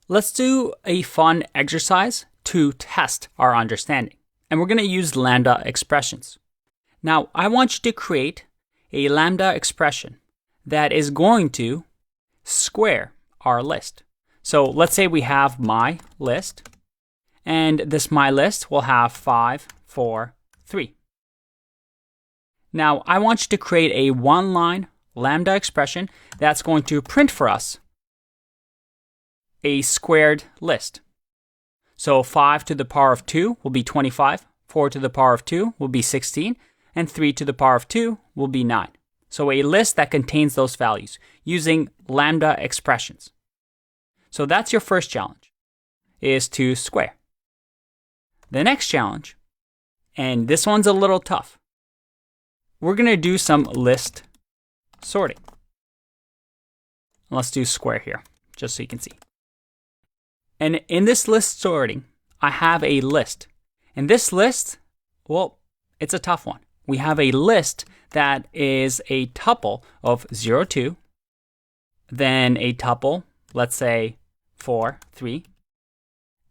Let's do a fun exercise to test our understanding. And we're going to use lambda expressions. Now, I want you to create a lambda expression that is going to square our list. So let's say we have my list, and this my list will have 5, 4, 3. Now, I want you to create a one-line lambda expression that's going to print for us a squared list. So 5 to the power of 2 will be 25, 4 to the power of 2 will be 16, and 3 to the power of 2 will be 9. So a list that contains those values using lambda expressions. So that's your first challenge, is to square. The next challenge, and this one's a little tough, we're going to do some list sorting. Let's do square here, just so you can see. And in this list sorting, I have a list. And this list, well, it's a tough one. We have a list that is a tuple of 0, 2, then a tuple, let's say 4, 3,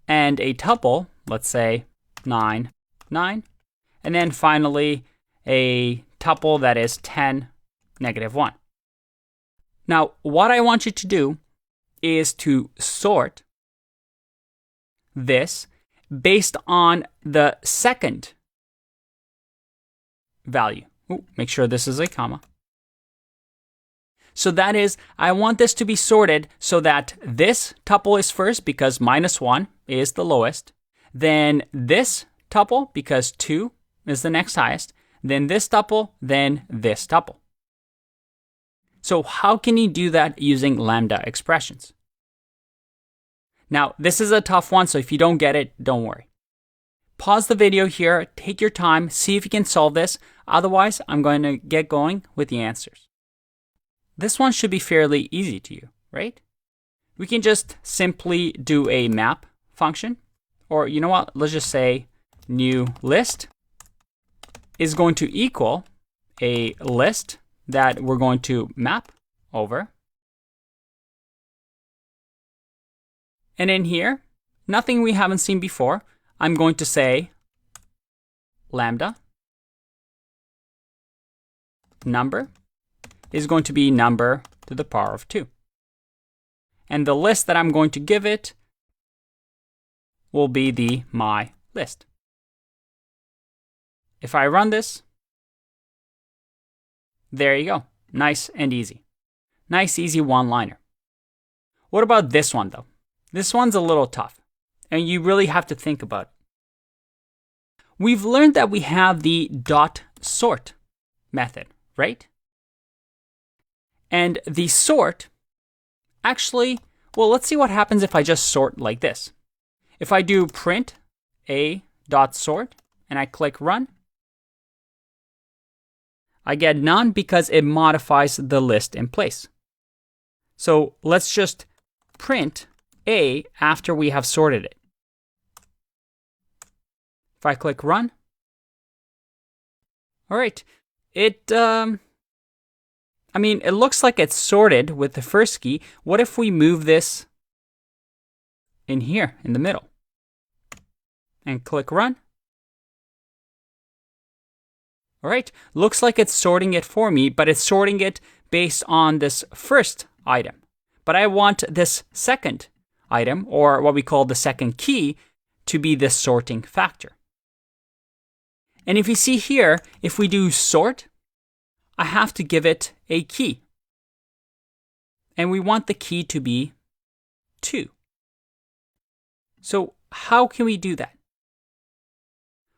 and a tuple, let's say 9, 9, and then finally a tuple that is 10, negative 1. Now, what I want you to do is to sort this based on the second value. Ooh, make sure this is a comma. So that is, I want this to be sorted so that this tuple is first because -1 is the lowest. Then this tuple because 2 is the next highest. Then this tuple, then this tuple. So how can you do that using lambda expressions? Now, this is a tough one, so if you don't get it, don't worry. Pause the video here, take your time, see if you can solve this. Otherwise, I'm going to get going with the answers. This one should be fairly easy to you, right? We can just simply do a map function. Or you know what, let's just say new list is going to equal a list that we're going to map over. And in here, nothing we haven't seen before, I'm going to say lambda number is going to be number to the power of 2. And the list that I'm going to give it will be the my list. If I run this, there you go. Nice and easy. Nice, easy one-liner. What about this one, though? This one's a little tough, and you really have to think about it. We've learned that we have the dot sort method, right? And the sort, actually, well, let's see what happens if I just sort like this. If I do print a dot sort and I click run, I get none because it modifies the list in place. So let's just print A after we have sorted it. If I click run, all right, it looks like it's sorted with the first key. What if we move this in here in the middle and click run? All right, looks like it's sorting it for me, but it's sorting it based on this first item. But I want this second item, or what we call the second key, to be the sorting factor. And if you see here, if we do sort, I have to give it a key. And we want the key to be 2. So how can we do that?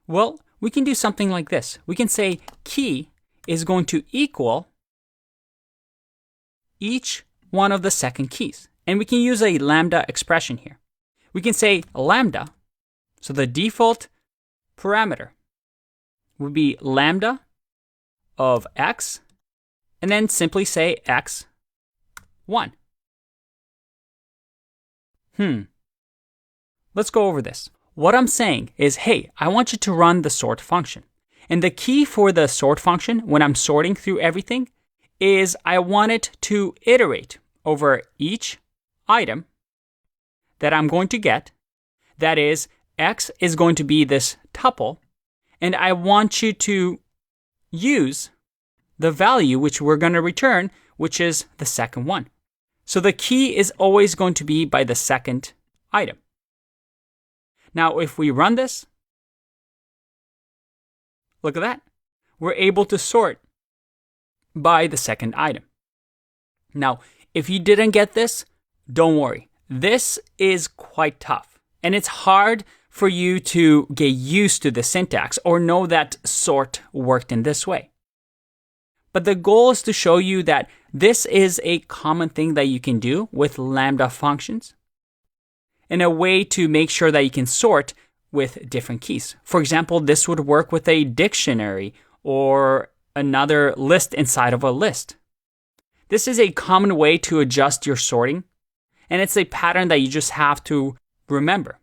Well, we can do something like this. We can say key is going to equal each one of the second keys. And we can use a lambda expression here. We can say lambda, so the default parameter would be lambda of x, and then simply say x1. Let's go over this. What I'm saying is, hey, I want you to run the sort function. And the key for the sort function, when I'm sorting through everything, is I want it to iterate over each item that I'm going to get. That is, x is going to be this tuple, and I want you to use the value which we're going to return, which is the second one. So the key is always going to be by the second item. Now, if we run this, look at that. We're able to sort by the second item. Now, if you didn't get this, don't worry. This is quite tough, and it's hard for you to get used to the syntax or know that sort worked in this way. But the goal is to show you that this is a common thing that you can do with Lambda functions in a way to make sure that you can sort with different keys. For example, this would work with a dictionary or another list inside of a list. This is a common way to adjust your sorting, and it's a pattern that you just have to remember.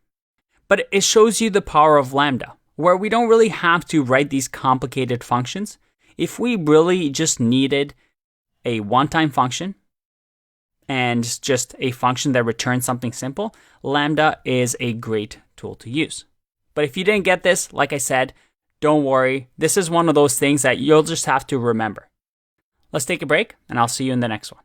But it shows you the power of Lambda, where we don't really have to write these complicated functions. If we really just needed a one-time function and just a function that returns something simple, Lambda is a great tool to use. But if you didn't get this, like I said, don't worry. This is one of those things that you'll just have to remember. Let's take a break, and I'll see you in the next one.